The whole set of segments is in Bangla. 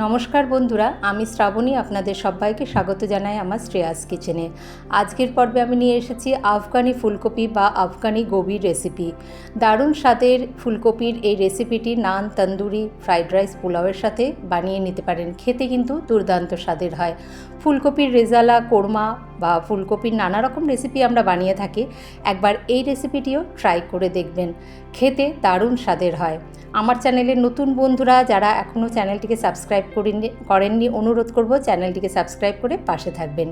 নমস্কার বন্ধুরা, আমি শ্রাবণী আপনাদের সবাইকে স্বাগত জানাই আমার শ্রেয়াস কিচেনে। আজকের পর্বে আমি নিয়ে এসেছি আফগানি ফুলকপি বা আফগানি গোবির রেসিপি। দারুণ স্বাদের ফুলকপির এই রেসিপিটি নান, তন্দুরি, ফ্রাইড রাইস, পোলাওয়ের সাথে বানিয়ে নিতে পারেন। খেতে কিন্তু দুর্দান্ত স্বাদের হয়। ফুলকপির রেজালা, কোরমা বা ফুলকপির নানা রকম রেসিপি আমরা বানিয়ে থাকি। একবার এই রেসিপিটিও ট্রাই করে দেখবেন, খেতে দারুণ স্বাদের হয়। আমার চ্যানেলের নতুন বন্ধুরা যারা এখনও চ্যানেলটিকে সাবস্ক্রাইব করেননি অনুরোধ করব চ্যানেলটিকে সাবস্ক্রাইব করে পাশে থাকবেন।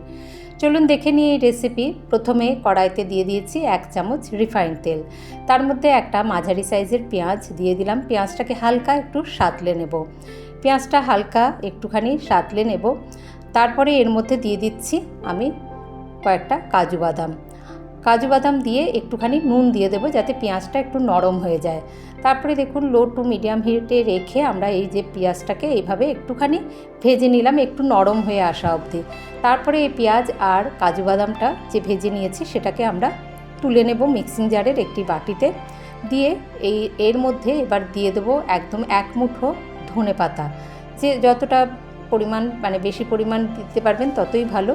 চলুন দেখে নিই এই রেসিপি। প্রথমে কড়াইতে দিয়ে দিয়েছি 1 চামচ রিফাইন্ড তেল, তার মধ্যে একটা মাঝারি সাইজের পেঁয়াজ দিয়ে দিলাম। পেঁয়াজটাকে হালকা একটু সাঁতলে নেব। পেঁয়াজটা হালকা একটুখানি সাঁতলে নেব। তারপরে এর মধ্যে দিয়ে দিচ্ছি আমি কয়েকটা কাজু বাদাম দিয়ে একটুখানি নুন দিয়ে দেবো যাতে পেঁয়াজটা একটু নরম হয়ে যায়। তারপরে দেখুন লো টু মিডিয়াম হিটে রেখে আমরা এই যে পেঁয়াজটাকে এইভাবে একটুখানি ভেজে নিলাম, একটু নরম হয়ে আসা অবধি। তারপরে এই পেঁয়াজ আর কাজু বাদামটা যে ভেজে নিয়েছি সেটাকে আমরা তুলে নেব মিক্সিং জারের একটি বাটিতে। দিয়ে এর মধ্যে এবার দিয়ে দেবো একদম 1 মুঠো ধনেপাতা। যে যতটা পরিমাণ বেশি পরিমাণ দিতে পারবেন ততই ভালো।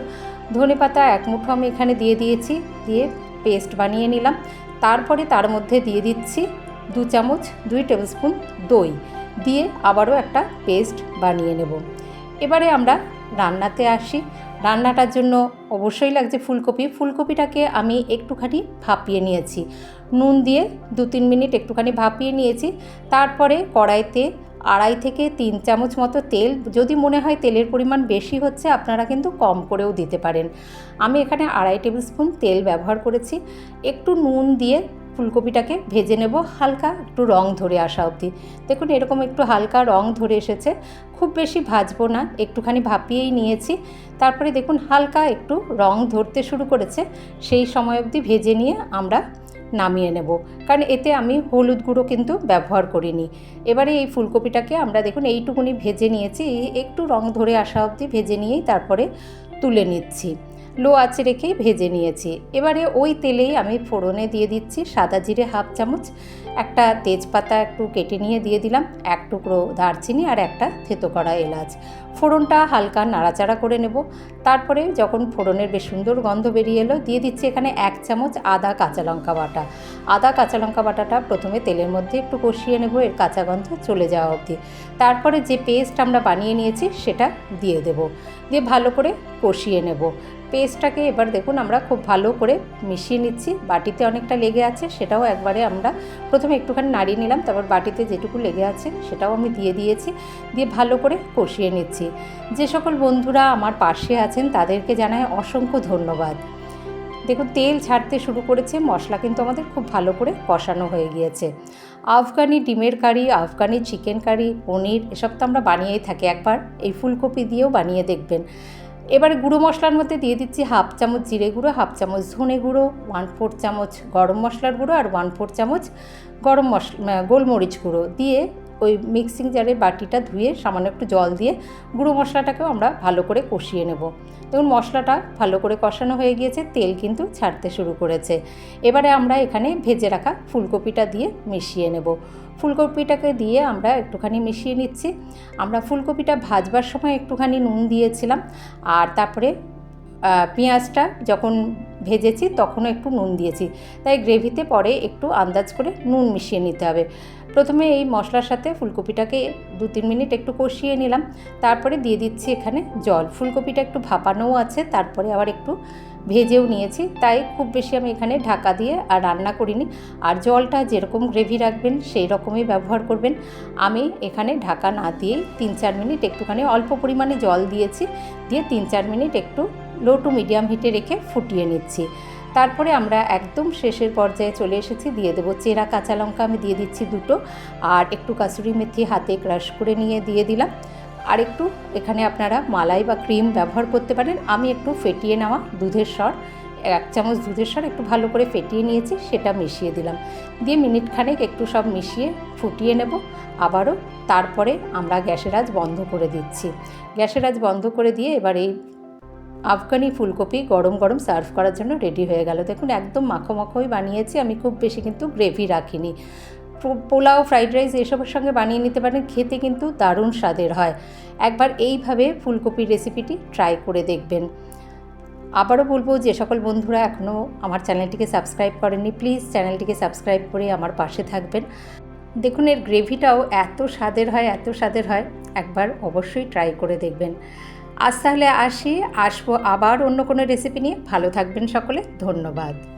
ধনেপাতা 1 মুঠো আমি এখানে দিয়ে দিয়েছি, দিয়ে পেস্ট বানিয়ে নিলাম। তারপরে তার মধ্যে দিয়ে দিচ্ছি 2 টেবিল স্পুন দই, দিয়ে আবারও একটা পেস্ট বানিয়ে নেব। এবারে আমরা রান্নাতে আসি। রান্নাটার জন্য অবশ্যই লাগছে ফুলকপিটাকে আমি একটুখানি ভাপিয়ে নিয়েছি, নুন দিয়ে 2-3 মিনিট একটুখানি ভাপিয়ে নিয়েছি। তারপরে কড়াইতে 2.5 থেকে 3 চামচ মতো তেল, যদি মনে হয় তেলের পরিমাণ বেশি হচ্ছে আপনারা কিন্তু কম করেও দিতে পারেন। আমি এখানে 2.5 টেবিল স্পুন তেল ব্যবহার করেছি। একটু নুন দিয়ে ফুলকপিটাকে ভেজে নেব হালকা একটু রং ধরে আসা অবধি। দেখুন এরকম একটু হালকা রং ধরে এসেছে, খুব বেশি ভাজবো না, একটুখানি ভাপিয়েই নিয়েছি। তারপরে দেখুন হালকা একটু রং ধরতে শুরু করেছে, সেই সময় অবধি ভেজে নিয়ে আমরা নামিয়ে নেব, কারণ এতে আমি হলুদ গুঁড়ো কিন্তু ব্যবহার করিনি। এবারে এই ফুলকপিটাকে আমরা দেখুন এইটুকুনি ভেজে নিয়েছি, একটু রং ধরে আসা অবধি ভেজে নিয়েই তারপরে তুলে নিচ্ছি। লো আঁচে রেখেই ভেজে নিয়েছি। এবারে ওই তেলেই আমি ফোড়নে দিয়ে দিচ্ছি সাদা জিরে 1/2 চামচ, একটা তেজপাতা একটু কেটে নিয়ে দিয়ে দিলাম, 1 টুকরো দারচিনি আর একটা থেতো করা এলাচ। ফোড়নটা হালকা নাড়াচাড়া করে নেব। তারপরে যখন ফোড়নের বেশ সুন্দর গন্ধ বেরিয়ে এলো, দিয়ে দিচ্ছি এখানে 1 চামচ আদা কাঁচা লঙ্কা বাটা। আদা কাঁচা লঙ্কা বাটাটা প্রথমে তেলের মধ্যে একটু কষিয়ে নেব এর কাঁচা গন্ধ চলে যাওয়া অবধি। তারপরে যে পেস্ট আমরা বানিয়ে নিয়েছি সেটা দিয়ে দেব, দিয়ে ভালো করে কষিয়ে নেব পেস্টটাকে। এবার দেখুন আমরা খুব ভালো করে মিশিয়ে নিচ্ছি। বাটিতে অনেকটা লেগে আছে সেটাও একবারে আমরা প্রথমে একটুখানি নাড়িয়ে নিলাম, তারপর বাটিতে যেটুকু লেগে আছে সেটাও আমি দিয়ে দিয়েছি, দিয়ে ভালো করে কষিয়ে নিচ্ছি। যে সকল বন্ধুরা আমার পাশে আছেন তাদেরকে জানাই অসংখ্য ধন্যবাদ। দেখুন তেল ছাড়তে শুরু করেছে, মশলা কিন্তু আমাদের খুব ভালো করে কষানো হয়ে গিয়েছে। আফগানি ডিমের কারি, আফগানি চিকেন কারি, পনির এসব তো আমরা বানিয়েই থাকি, একবার এই ফুলকপি দিয়েও বানিয়ে দেখবেন। এবারে গুঁড়ো মশলার মধ্যে দিয়ে দিচ্ছি 1/2 চামচ জিরে গুঁড়ো, 1/2 চামচ ধনে গুঁড়ো, 1/4 চামচ গরম মশলার গুঁড়ো আর 1/4 চামচ গোলমরিচ গুঁড়ো দিয়ে ওই মিক্সিং জারের বাটিটা ধুয়ে সামান্য একটু জল দিয়ে গুঁড়ো মশলাটাকেও আমরা ভালো করে কষিয়ে নেব। দেখুন মশলাটা ভালো করে কষানো হয়ে গিয়েছে, তেল কিন্তু ছাড়তে শুরু করেছে। এবারে আমরা এখানে ভেজে রাখা ফুলকপিটা দিয়ে মিশিয়ে নেব। ফুলকপিটাকে দিয়ে আমরা একটুখানি মিশিয়ে নিচ্ছি। আমরা ফুলকপিটা ভাজবার সময় একটুখানি নুন দিয়েছিলাম, আর তারপরে পেঁয়াজটা যখন ভেজেছি তখনও একটু নুন দিয়েছি, তাই গ্রেভিতে পরে একটু আন্দাজ করে নুন মিশিয়ে নিতে হবে। প্রথমে এই মশলার সাথে ফুলকপিটাকে 2-3 মিনিট একটু কষিয়ে নিলাম, তারপরে দিয়ে দিচ্ছি এখানে জল। ফুলকপিটা একটু ভাপানোও আছে, তারপরে আবার একটু ভেজেও নিয়েছি, তাই খুব বেশি আমি এখানে ঢাকা দিয়ে আর রান্না করিনি। আর জলটা যেরকম গ্রেভি রাখবেন সেই রকমই ব্যবহার করবেন। আমি এখানে ঢাকা না দিয়েই 3-4 মিনিট একটুখানি অল্প পরিমাণে জল দিয়েছি, দিয়ে 3-4 মিনিট একটু লো টু মিডিয়াম হিটে রেখে ফুটিয়ে নিচ্ছি। তারপরে আমরা একদম শেষের পর্যায়ে চলে এসেছি, দিয়ে দেবো চেরা কাঁচা লঙ্কা আমি দিয়ে দিচ্ছি 2টো, আর একটু কাসুরি মেথি হাতে ক্রাশ করে নিয়ে দিয়ে দিলাম। আর একটু এখানে আপনারা মালাই বা ক্রিম ব্যবহার করতে পারেন। আমি একটু ফেটিয়ে নেওয়া দুধের স্বর, 1 চামচ দুধের স্বর একটু ভালো করে ফেটিয়ে নিয়েছি, সেটা মিশিয়ে দিলাম, দিয়ে মিনিটখানেক একটু সব মিশিয়ে ফুটিয়ে নেব আবারও। তারপরে আমরা গ্যাসের আঁচ বন্ধ করে দিচ্ছি। গ্যাসের আঁচ বন্ধ করে দিয়ে এবার এই আফগানি ফুলকপি গরম গরম সার্ভ করার জন্য রেডি হয়ে গেল। দেখুন একদম মাখো মাখোই বানিয়েছি আমি, খুব বেশি কিন্তু গ্রেভি রাখিনি। পোলাও, ফ্রাইড রাইস এসবের সঙ্গে বানিয়ে নিতে পারেন, খেতে কিন্তু দারুণ স্বাদের হয়। একবার এইভাবে ফুলকপির রেসিপিটি ট্রাই করে দেখবেন। আবারও বলবো, যে সকল বন্ধুরা এখনও আমার চ্যানেলটিকে সাবস্ক্রাইব করেননি, প্লিজ চ্যানেলটিকে সাবস্ক্রাইব করে আমার পাশে থাকবেন। দেখুন এর গ্রেভিটাও এত স্বাদের হয়, একবার অবশ্যই ট্রাই করে দেখবেন। আজ তাহলে আসবো আবার অন্য কোনো রেসিপি নিয়ে। ভালো থাকবেন সকলে, ধন্যবাদ।